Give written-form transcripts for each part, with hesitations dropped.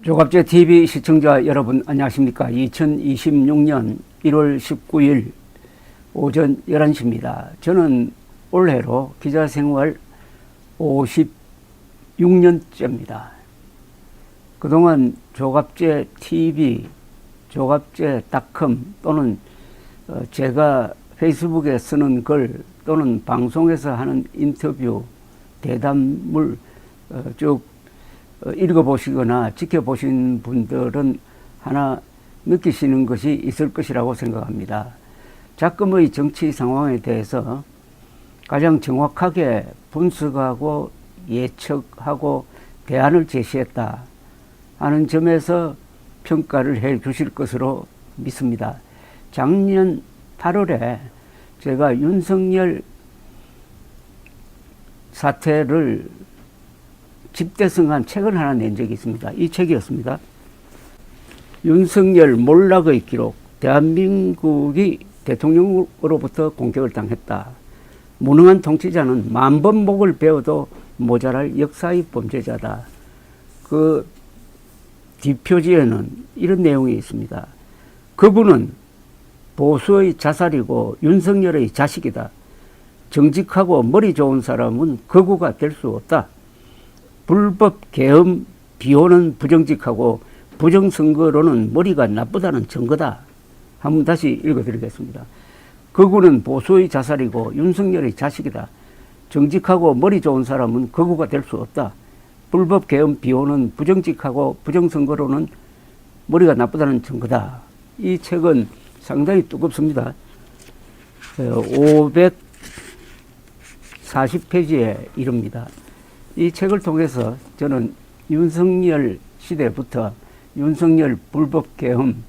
조갑제 TV 시청자 여러분 안녕하십니까. 2026년 1월 19일 오전 11시입니다. 저는 올해로 기자생활 56년째입니다. 그동안 조갑제 TV, 조갑제닷컴 또는 제가 페이스북에 쓰는 글 또는 방송에서 하는 인터뷰, 대담물 쭉 읽어보시거나 지켜보신 분들은 하나 느끼시는 것이 있을 것이라고 생각합니다. 작금의 정치 상황에 대해서 가장 정확하게 분석하고 예측하고 대안을 제시했다 하는 점에서 평가를 해 주실 것으로 믿습니다. 작년 8월에 제가 윤석열 사태를 집대성한 책을 하나 낸 적이 있습니다. 이 책이었습니다. 윤석열 몰락의 기록, 대한민국이 대통령으로부터 공격을 당했다. 무능한 통치자는 만번 목을 베어도 모자랄 역사의 범죄자다. 그 뒷표지에는 이런 내용이 있습니다. 그분은 보수의 자살이고 윤석열의 자식이다. 정직하고 머리 좋은 사람은 거구가 될 수 없다. 불법 계엄 비호는 부정직하고 부정선거로는 머리가 나쁘다는 증거다. 한번 다시 읽어드리겠습니다. 거구는 보수의 자살이고 윤석열의 자식이다. 정직하고 머리 좋은 사람은 거구가 될 수 없다. 불법 계엄 비호는 부정직하고 부정선거로는 머리가 나쁘다는 증거다. 이 책은 상당히 두껍습니다. 540페이지에 이릅니다. 이 책을 통해서 저는 윤석열 시대부터 윤석열 불법 계엄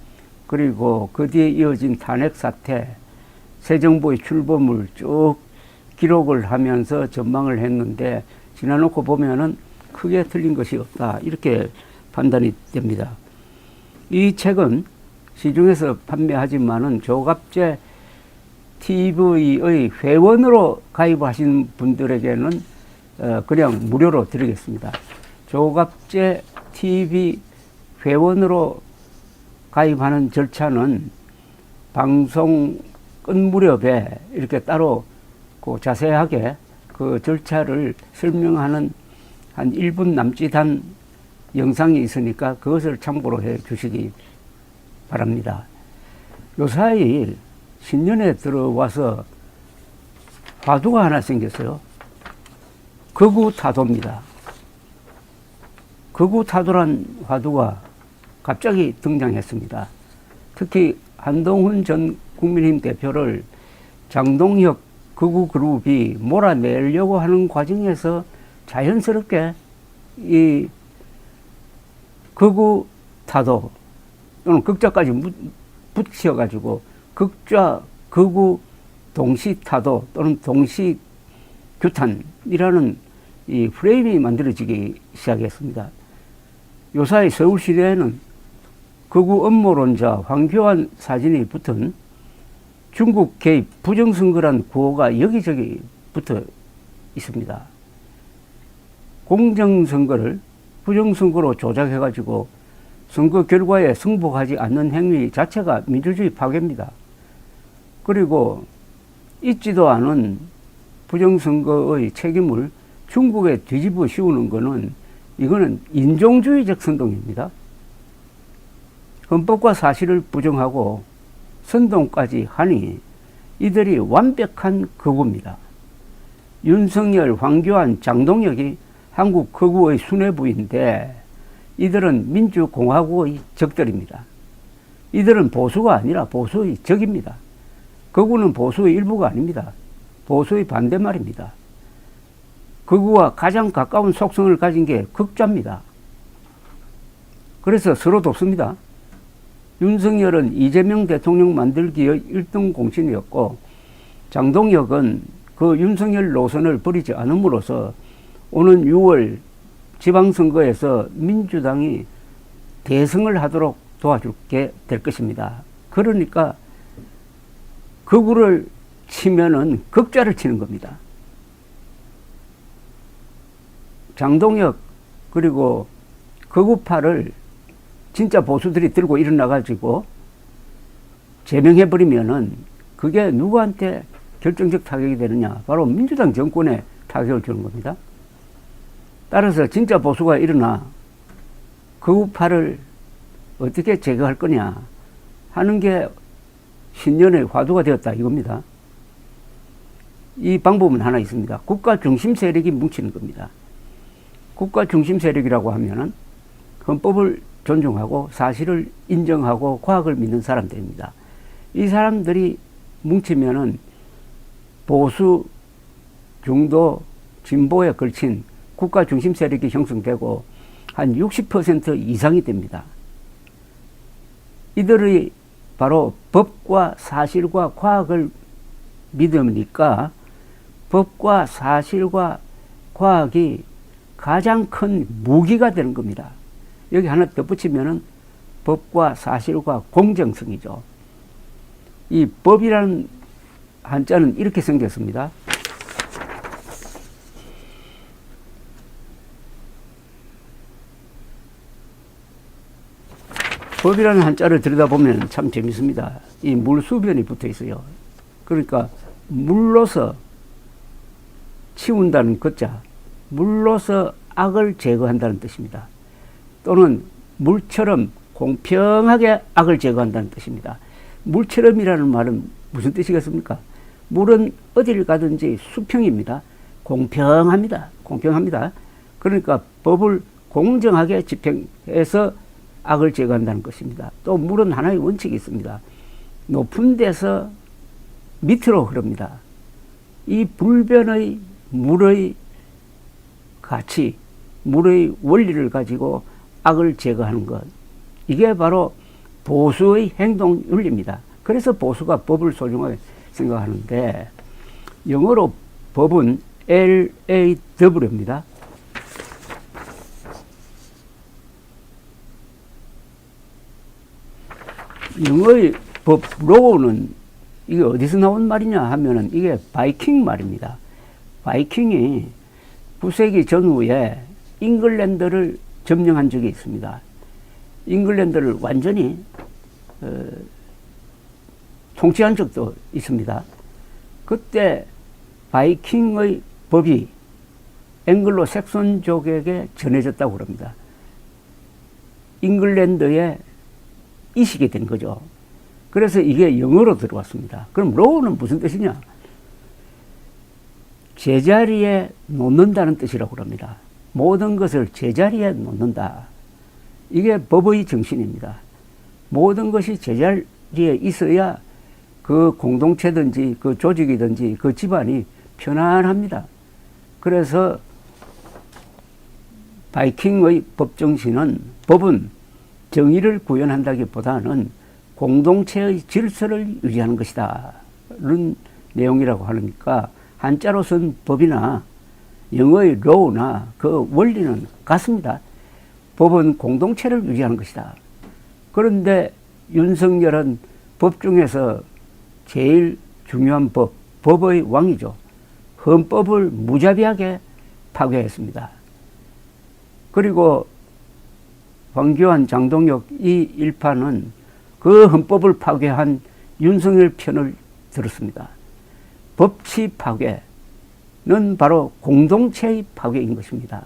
그리고 그 뒤에 이어진 탄핵 사태, 새 정부의 출범을 쭉 기록을 하면서 전망을 했는데 지나놓고 보면은 크게 틀린 것이 없다. 이렇게 판단이 됩니다. 이 책은 시중에서 판매하지만은 조갑제 TV의 회원으로 가입하신 분들에게는 그냥 무료로 드리겠습니다. 조갑제 TV 회원으로 가입하는 절차는 방송 끝 무렵에 이렇게 따로 그 자세하게 그 절차를 설명하는 한 1분 남짓한 영상이 있으니까 그것을 참고로 해 주시기 바랍니다. 요사이 신년에 들어와서 화두가 하나 생겼어요. 극우타도입니다. 극우타도란 화두가 갑자기 등장했습니다. 특히 한동훈 전 국민의힘 대표를 장동혁 극우그룹이 몰아내려고 하는 과정에서 자연스럽게 이 극우타도 또는 극자까지 붙여가지고 극좌 극우 동시타도 또는 동시규탄이라는 이 프레임이 만들어지기 시작했습니다. 요사이 서울시내에는 극우 음모론자 황교안 사진이 붙은 중국 개입 부정선거란 구호가 여기저기 붙어 있습니다. 공정선거를 부정선거로 조작해가지고 선거 결과에 승복하지 않는 행위 자체가 민주주의 파괴입니다. 그리고 있지도 않은 부정선거의 책임을 중국에 뒤집어 씌우는 것은 이거는 인종주의적 선동입니다. 헌법과 사실을 부정하고 선동까지 하니 이들이 완벽한 극우입니다. 윤석열, 황교안, 장동혁이 한국 극우의 수뇌부인데 이들은 민주공화국의 적들입니다. 이들은 보수가 아니라 보수의 적입니다. 극우는 보수의 일부가 아닙니다. 보수의 반대말입니다. 극우와 가장 가까운 속성을 가진 게 극좌입니다. 그래서 서로 돕습니다. 윤석열은 이재명 대통령 만들기의 1등 공신이었고 장동혁은 그 윤석열 노선을 버리지 않음으로써 오는 6월 지방선거에서 민주당이 대승을 하도록 도와주게 될 것입니다. 그러니까 극우를 치면은 극좌를 치는 겁니다. 장동혁 그리고 극우파를 진짜 보수들이 들고 일어나가지고 제명해버리면은 그게 누구한테 결정적 타격이 되느냐? 바로 민주당 정권에 타격을 주는 겁니다. 따라서 진짜 보수가 일어나 그 우파를 어떻게 제거할 거냐 하는 게 신년의 화두가 되었다 이겁니다. 이 방법은 하나 있습니다. 국가 중심 세력이 뭉치는 겁니다. 국가 중심 세력이라고 하면은 헌법을 존중하고 사실을 인정하고 과학을 믿는 사람들입니다. 이 사람들이 뭉치면은 보수, 중도, 진보에 걸친 국가 중심 세력이 형성되고 한 60% 이상이 됩니다. 이들이 바로 법과 사실과 과학을 믿으니까 법과 사실과 과학이 가장 큰 무기가 되는 겁니다. 여기 하나 덧붙이면은 법과 사실과 공정성이죠. 이 법이라는 한자는 이렇게 생겼습니다. 법이라는 한자를 들여다보면 참 재밌습니다. 이 물수변이 붙어 있어요. 그러니까 물로서 치운다는 것자, 물로서 악을 제거한다는 뜻입니다. 또는 물처럼 공평하게 악을 제거한다는 뜻입니다. 물처럼이라는 말은 무슨 뜻이겠습니까? 물은 어디를 가든지 수평입니다. 공평합니다. 공평합니다. 그러니까 법을 공정하게 집행해서 악을 제거한다는 것입니다. 또 물은 하나의 원칙이 있습니다. 높은 데서 밑으로 흐릅니다. 이 불변의 물의 가치, 물의 원리를 가지고 악을 제거하는 것, 이게 바로 보수의 행동 윤리입니다. 그래서 보수가 법을 소중하게 생각하는데, 영어로 법은 LAW입니다. 영어의 법, law는 이게 어디서 나온 말이냐 하면은 이게 바이킹 말입니다. 바이킹이 9세기 전후에 잉글랜드를 점령한 적이 있습니다. 잉글랜드를 완전히 통치한 적도 있습니다. 그때 바이킹의 법이 앵글로 색손족에게 전해졌다고 합니다. 잉글랜드에 이식이 된 거죠. 그래서 이게 영어로 들어왔습니다. 그럼 law는 무슨 뜻이냐? 제자리에 놓는다는 뜻이라고 합니다. 모든 것을 제자리에 놓는다. 이게 법의 정신입니다. 모든 것이 제자리에 있어야 그 공동체든지 그 조직이든지 그 집안이 편안합니다. 그래서 바이킹의 법 정신은, 법은 정의를 구현한다기보다는 공동체의 질서를 유지하는 것이다. 이런 내용이라고 하니까 한자로 쓴 법이나 영어의 law나 그 원리는 같습니다. 법은 공동체를 유지하는 것이다. 그런데 윤석열은 법 중에서 제일 중요한 법, 법의 왕이죠. 헌법을 무자비하게 파괴했습니다. 그리고 황교안, 장동혁 이 일파는 그 헌법을 파괴한 윤석열 편을 들었습니다. 법치 파괴는 바로 공동체의 파괴인 것입니다.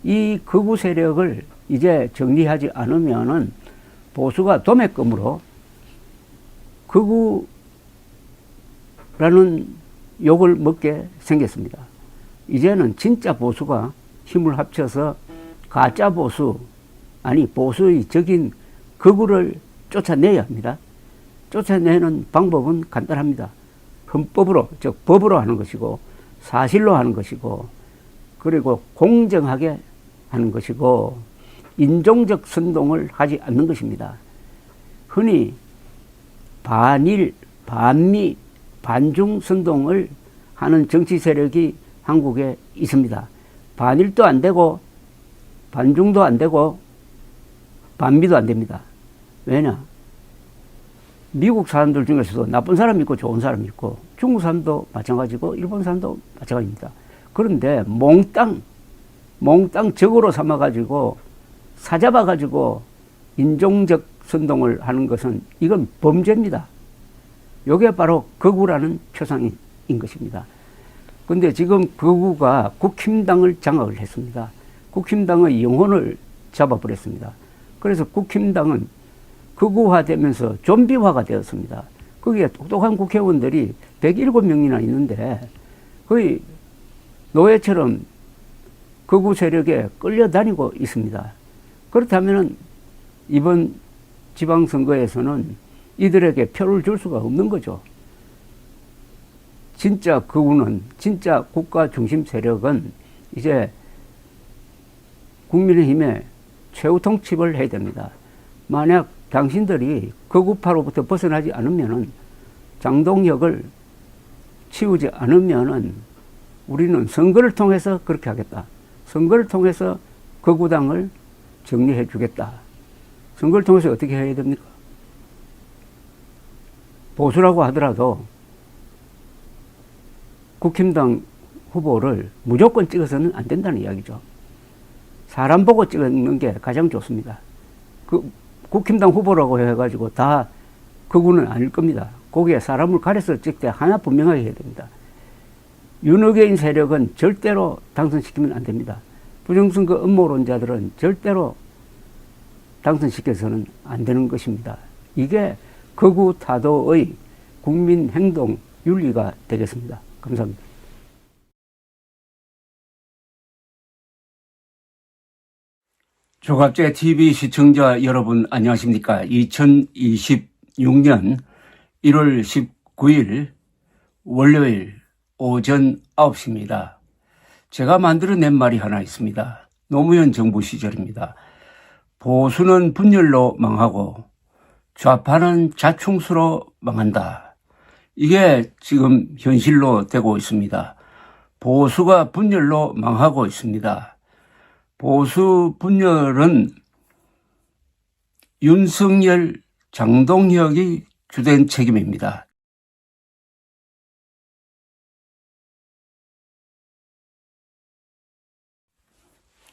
이 극우 세력을 이제 정리하지 않으면은 보수가 도매금으로 극우라는 욕을 먹게 생겼습니다. 이제는 진짜 보수가 힘을 합쳐서 가짜 보수, 아니 보수의 적인 극우를 쫓아내야 합니다. 쫓아내는 방법은 간단합니다. 헌법으로, 즉 법으로 하는 것이고, 사실로 하는 것이고, 그리고 공정하게 하는 것이고, 인종적 선동을 하지 않는 것입니다. 흔히 반일, 반미, 반중 선동을 하는 정치 세력이 한국에 있습니다. 반일도 안 되고, 반중도 안 되고, 반미도 안 됩니다. 왜냐? 미국 사람들 중에서도 나쁜 사람이 있고 좋은 사람이 있고, 중국 사람도 마찬가지고 일본 사람도 마찬가지입니다. 그런데 몽땅 적으로 삼아가지고 사잡아가지고 인종적 선동을 하는 것은 이건 범죄입니다. 이게 바로 극우라는 표상인 것입니다. 그런데 지금 극우가 국힘당을 장악을 했습니다. 국힘당의 영혼을 잡아버렸습니다. 그래서 국힘당은 극우화되면서 좀비화가 되었습니다. 거기에 똑똑한 국회의원들이 107명이나 있는데 거의 노예처럼 극우 세력에 끌려다니고 있습니다. 그렇다면 이번 지방선거에서는 이들에게 표를 줄 수가 없는 거죠. 진짜 극우는, 진짜 국가 중심 세력은 이제 국민의힘에 최후 통첩을 해야 됩니다. 만약 당신들이 극우파로부터 벗어나지 않으면은, 장동혁을 치우지 않으면은 우리는 선거를 통해서 그렇게 하겠다. 선거를 통해서 극우당을 정리해 주겠다. 선거를 통해서 어떻게 해야 됩니까? 보수라고 하더라도 국힘당 후보를 무조건 찍어서는 안 된다는 이야기죠. 사람 보고 찍는 게 가장 좋습니다. 국힘당 후보라고 해가지고 다 극우는 아닐 겁니다. 거기에 사람을 가려서 찍되 하나 분명하게 해야 됩니다. 윤핵인 세력은 절대로 당선시키면 안 됩니다. 부정선거 음모론자들은 절대로 당선시켜서는 안 되는 것입니다. 이게 극우 타도의 국민 행동 윤리가 되겠습니다. 감사합니다. 조갑제 TV 시청자 여러분 안녕하십니까? 2026년 1월 19일 월요일 오전 9시입니다. 제가 만들어낸 말이 하나 있습니다. 노무현 정부 시절입니다. 보수는 분열로 망하고 좌파는 자충수로 망한다. 이게 지금 현실로 되고 있습니다. 보수가 분열로 망하고 있습니다. 보수 분열은 윤석열, 장동혁이 주된 책임입니다.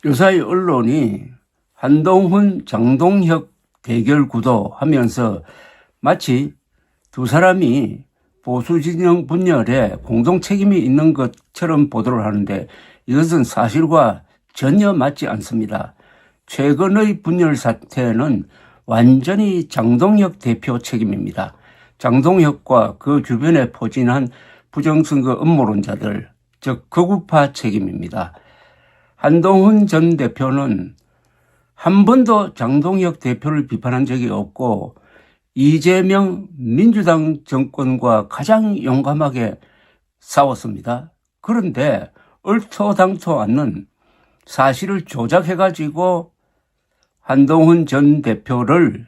요사이 언론이 한동훈, 장동혁 대결 구도 하면서 마치 두 사람이 보수 진영 분열에 공동 책임이 있는 것처럼 보도를 하는데 이것은 사실과 전혀 맞지 않습니다. 최근의 분열 사태는 완전히 장동혁 대표 책임입니다. 장동혁과 그 주변에 포진한 부정선거 음모론자들, 즉 극우파 책임입니다. 한동훈 전 대표는 한 번도 장동혁 대표를 비판한 적이 없고 이재명 민주당 정권과 가장 용감하게 싸웠습니다. 그런데 얼토당토 않는 사실을 조작해가지고 한동훈 전 대표를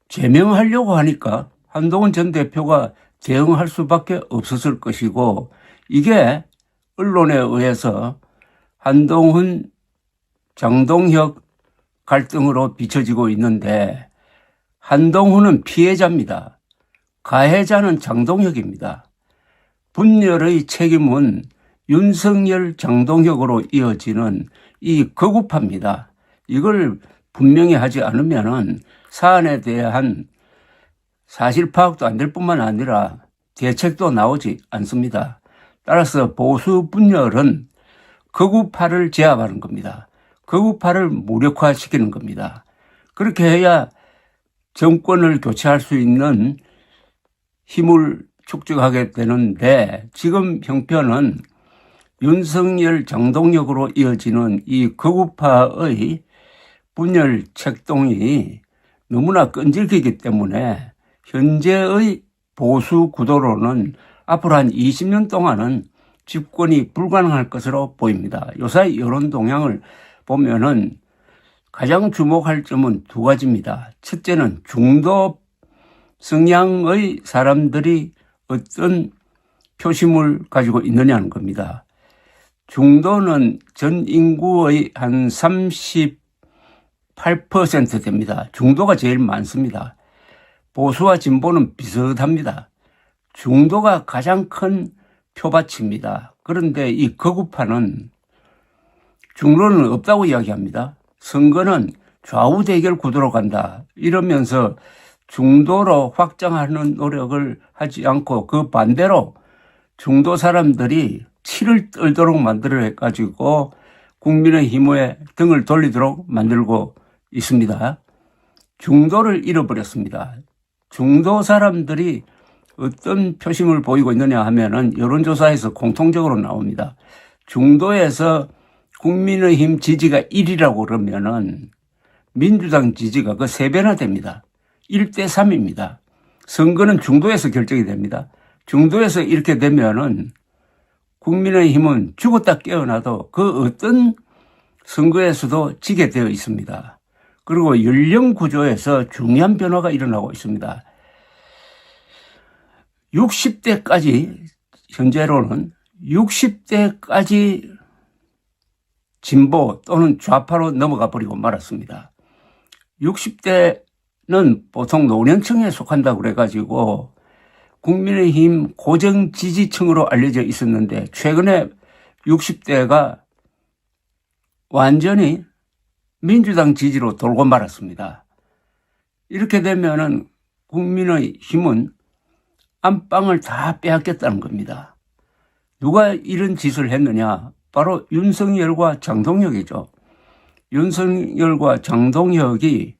제명하려고 하니까 한동훈 전 대표가 대응할 수밖에 없었을 것이고, 이게 언론에 의해서 한동훈, 장동혁 갈등으로 비춰지고 있는데 한동훈은 피해자입니다. 가해자는 장동혁입니다. 분열의 책임은 윤석열, 장동혁으로 이어지는 이 극우파입니다. 이걸 분명히 하지 않으면 사안에 대한 사실 파악도 안 될 뿐만 아니라 대책도 나오지 않습니다. 따라서 보수 분열은 극우파를 제압하는 겁니다. 극우파를 무력화시키는 겁니다. 그렇게 해야 정권을 교체할 수 있는 힘을 축적하게 되는데, 지금 형편은 윤석열, 장동혁으로 이어지는 이 극우파의 분열 책동이 너무나 끈질기기 때문에 현재의 보수 구도로는 앞으로 한 20년 동안은 집권이 불가능할 것으로 보입니다. 요사이 여론 동향을 보면은 가장 주목할 점은 두 가지입니다. 첫째는 중도 성향의 사람들이 어떤 표심을 가지고 있느냐는 겁니다. 중도는 전 인구의 한 38% 됩니다. 중도가 제일 많습니다. 보수와 진보는 비슷합니다. 중도가 가장 큰 표밭입니다. 그런데 이 극우파는 중도는 없다고 이야기합니다. 선거는 좌우 대결 구도로 간다. 이러면서 중도로 확장하는 노력을 하지 않고 그 반대로 중도 사람들이 치를 떨도록 만들어 가지고 국민의힘의 등을 돌리도록 만들고 있습니다. 중도를 잃어버렸습니다. 중도 사람들이 어떤 표심을 보이고 있느냐 하면은 여론조사에서 공통적으로 나옵니다. 중도에서 국민의힘 지지가 1이라고 그러면은 민주당 지지가 그 3배나 됩니다. 1대 3입니다. 선거는 중도에서 결정이 됩니다. 중도에서 이렇게 되면은 국민의힘은 죽었다 깨어나도 그 어떤 선거에서도 지게 되어 있습니다. 그리고 연령 구조에서 중요한 변화가 일어나고 있습니다. 60대까지 현재로는 60대까지 진보 또는 좌파로 넘어가 버리고 말았습니다. 60대는 보통 노년층에 속한다고 그래가지고 국민의힘 고정 지지층으로 알려져 있었는데 최근에 60대가 완전히 민주당 지지로 돌고 말았습니다. 이렇게 되면은 국민의힘은 안방을 다 빼앗겼다는 겁니다. 누가 이런 짓을 했느냐? 바로 윤석열과 장동혁이죠. 윤석열과 장동혁이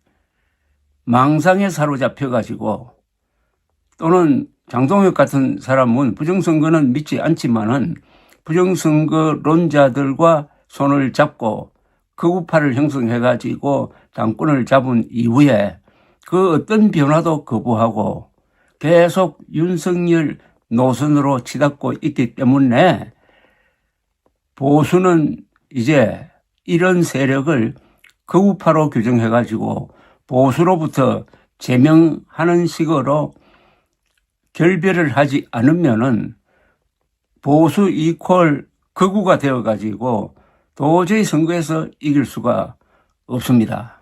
망상에 사로잡혀가지고 또는 장동혁 같은 사람은 부정선거는 믿지 않지만은 부정선거론자들과 손을 잡고 극우파를 형성해가지고 당권을 잡은 이후에 그 어떤 변화도 거부하고 계속 윤석열 노선으로 치닫고 있기 때문에 보수는 이제 이런 세력을 극우파로 규정해가지고 보수로부터 제명하는 식으로 결별을 하지 않으면은 보수 이퀄 극우가 되어가지고 도저히 선거에서 이길 수가 없습니다.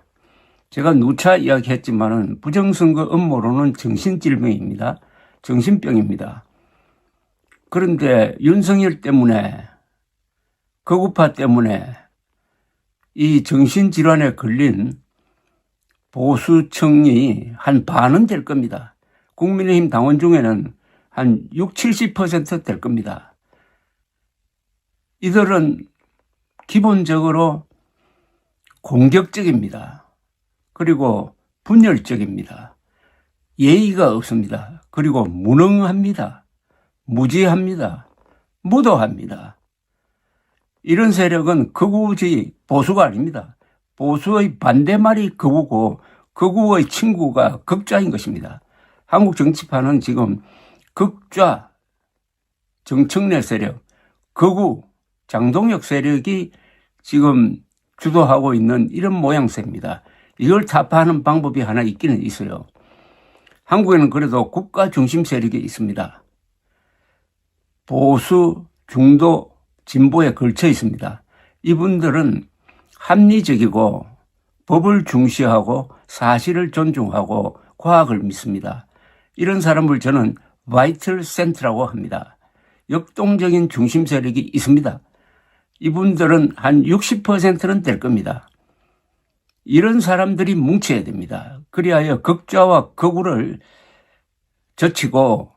제가 누차 이야기했지만은 부정선거 음모론은 정신질병입니다. 정신병입니다. 그런데 윤석열 때문에 극우파 때문에 이 정신질환에 걸린 보수층이 한 반은 될 겁니다. 국민의힘 당원 중에는 한 60, 70% 될 겁니다. 이들은 기본적으로 공격적입니다. 그리고 분열적입니다. 예의가 없습니다. 그리고 무능합니다. 무지합니다. 무도합니다. 이런 세력은 극우지 보수가 아닙니다. 보수의 반대말이 극우고 극우의 친구가 극좌인 것입니다. 한국 정치판은 지금 극좌 정청래 세력, 극우 장동혁 세력이 지금 주도하고 있는 이런 모양새입니다. 이걸 타파하는 방법이 하나 있기는 있어요. 한국에는 그래도 국가 중심 세력이 있습니다. 보수, 중도, 진보에 걸쳐 있습니다. 이분들은 합리적이고 법을 중시하고 사실을 존중하고 과학을 믿습니다. 이런 사람을 저는 바이털 센터라고 합니다. 역동적인 중심 세력이 있습니다. 이분들은 한 60%는 될 겁니다. 이런 사람들이 뭉쳐야 됩니다. 그리하여 극좌와 극우를 젖히고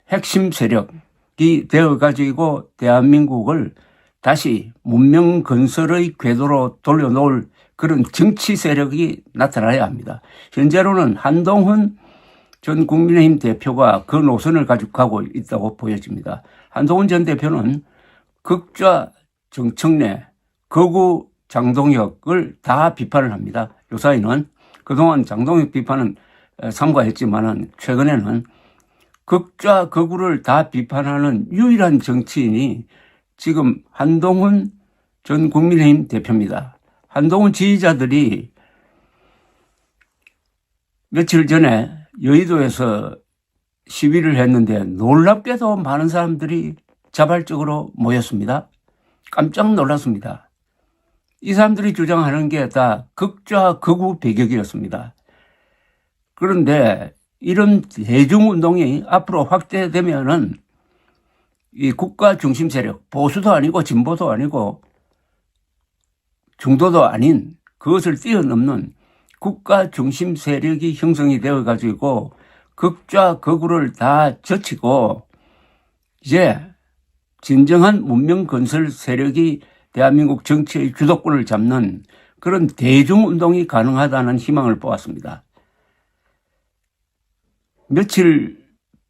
핵심 세력이 되어가지고 대한민국을 다시 문명 건설의 궤도로 돌려놓을 그런 정치 세력이 나타나야 합니다. 현재로는 한동훈 전 국민의힘 대표가 그 노선을 가지고 가고 있다고 보여집니다. 한동훈 전 대표는 극좌 정청래, 극우 장동혁을 다 비판을 합니다. 요사이는 그동안 장동혁 비판은 삼가했지만은 최근에는 극좌 극우를 다 비판하는 유일한 정치인이 지금 한동훈 전 국민의힘 대표입니다. 한동훈 지지자들이 며칠 전에 여의도에서 시위를 했는데 놀랍게도 많은 사람들이 자발적으로 모였습니다. 깜짝 놀랐습니다. 이 사람들이 주장하는 게 다 극좌 극우 배격이었습니다. 그런데 이런 대중운동이 앞으로 확대되면은 이 국가 중심 세력, 보수도 아니고 진보도 아니고 중도도 아닌 그것을 뛰어넘는 국가 중심 세력이 형성이 되어 가지고 극좌 극우를 다 젖히고 이제 진정한 문명 건설 세력이 대한민국 정치의 주도권을 잡는 그런 대중운동이 가능하다는 희망을 보았습니다.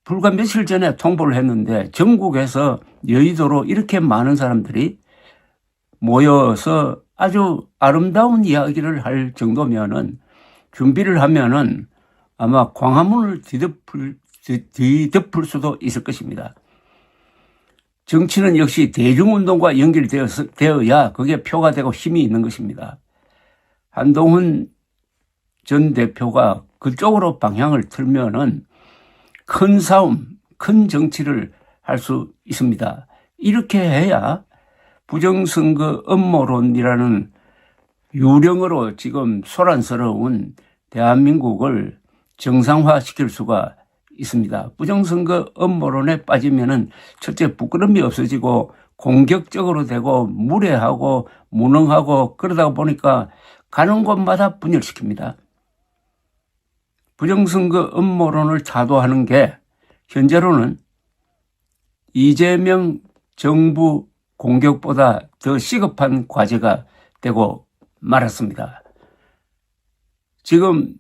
불과 며칠 전에 통보를 했는데 전국에서 여의도로 이렇게 많은 사람들이 모여서 아주 아름다운 이야기를 할 정도면은 준비를 하면은 아마 광화문을 뒤덮을 수도 있을 것입니다. 정치는 역시 대중운동과 연결되어야 그게 표가 되고 힘이 있는 것입니다. 한동훈 전 대표가 그쪽으로 방향을 틀면은 큰 싸움, 큰 정치를 할 수 있습니다. 이렇게 해야 부정선거 음모론이라는 유령으로 지금 소란스러운 대한민국을 정상화시킬 수가 있습니다. 부정선거 음모론에 빠지면은 첫째 부끄러움이 없어지고 공격적으로 되고 무례하고 무능하고 그러다 보니까 가는 곳마다 분열시킵니다. 부정선거 음모론을 타도하는 게 현재로는 이재명 정부 공격보다 더 시급한 과제가 되고 말았습니다. 지금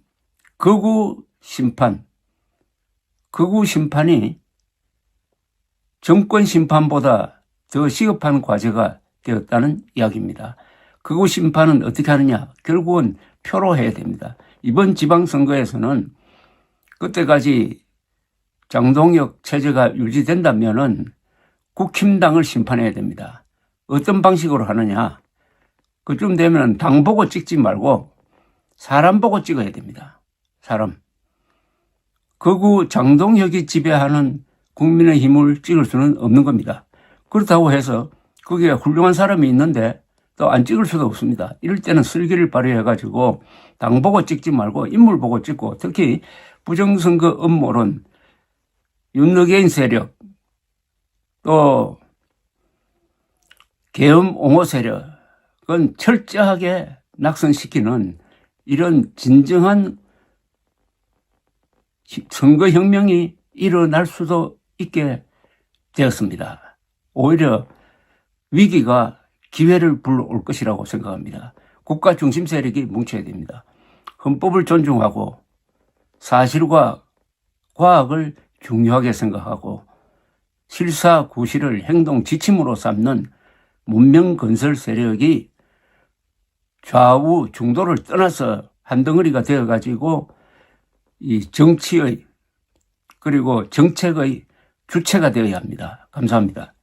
극우 심판이 정권 심판보다 더 시급한 과제가 되었다는 이야기입니다. 극우 심판은 어떻게 하느냐? 결국은 표로 해야 됩니다. 이번 지방선거에서는 그때까지 장동혁 체제가 유지된다면은 국힘당을 심판해야 됩니다. 어떤 방식으로 하느냐? 그쯤 되면 당 보고 찍지 말고 사람 보고 찍어야 됩니다. 사람. 극우 장동혁이 지배하는 국민의힘을 찍을 수는 없는 겁니다. 그렇다고 해서 거기에 훌륭한 사람이 있는데 또 안 찍을 수도 없습니다. 이럴 때는 슬기를 발휘해가지고 당 보고 찍지 말고 인물 보고 찍고, 특히 부정선거 음모론, 윤석열 세력, 또 계엄 옹호 세력은 철저하게 낙선시키는 이런 진정한 선거혁명이 일어날 수도 있게 되었습니다. 오히려 위기가 기회를 불러올 것이라고 생각합니다. 국가 중심 세력이 뭉쳐야 됩니다. 헌법을 존중하고 사실과 과학을 중요하게 생각하고 실사구실을 행동 지침으로 삼는 문명 건설 세력이 좌우 중도를 떠나서 한 덩어리가 되어가지고 이 정치의 그리고 정책의 주체가 되어야 합니다. 감사합니다.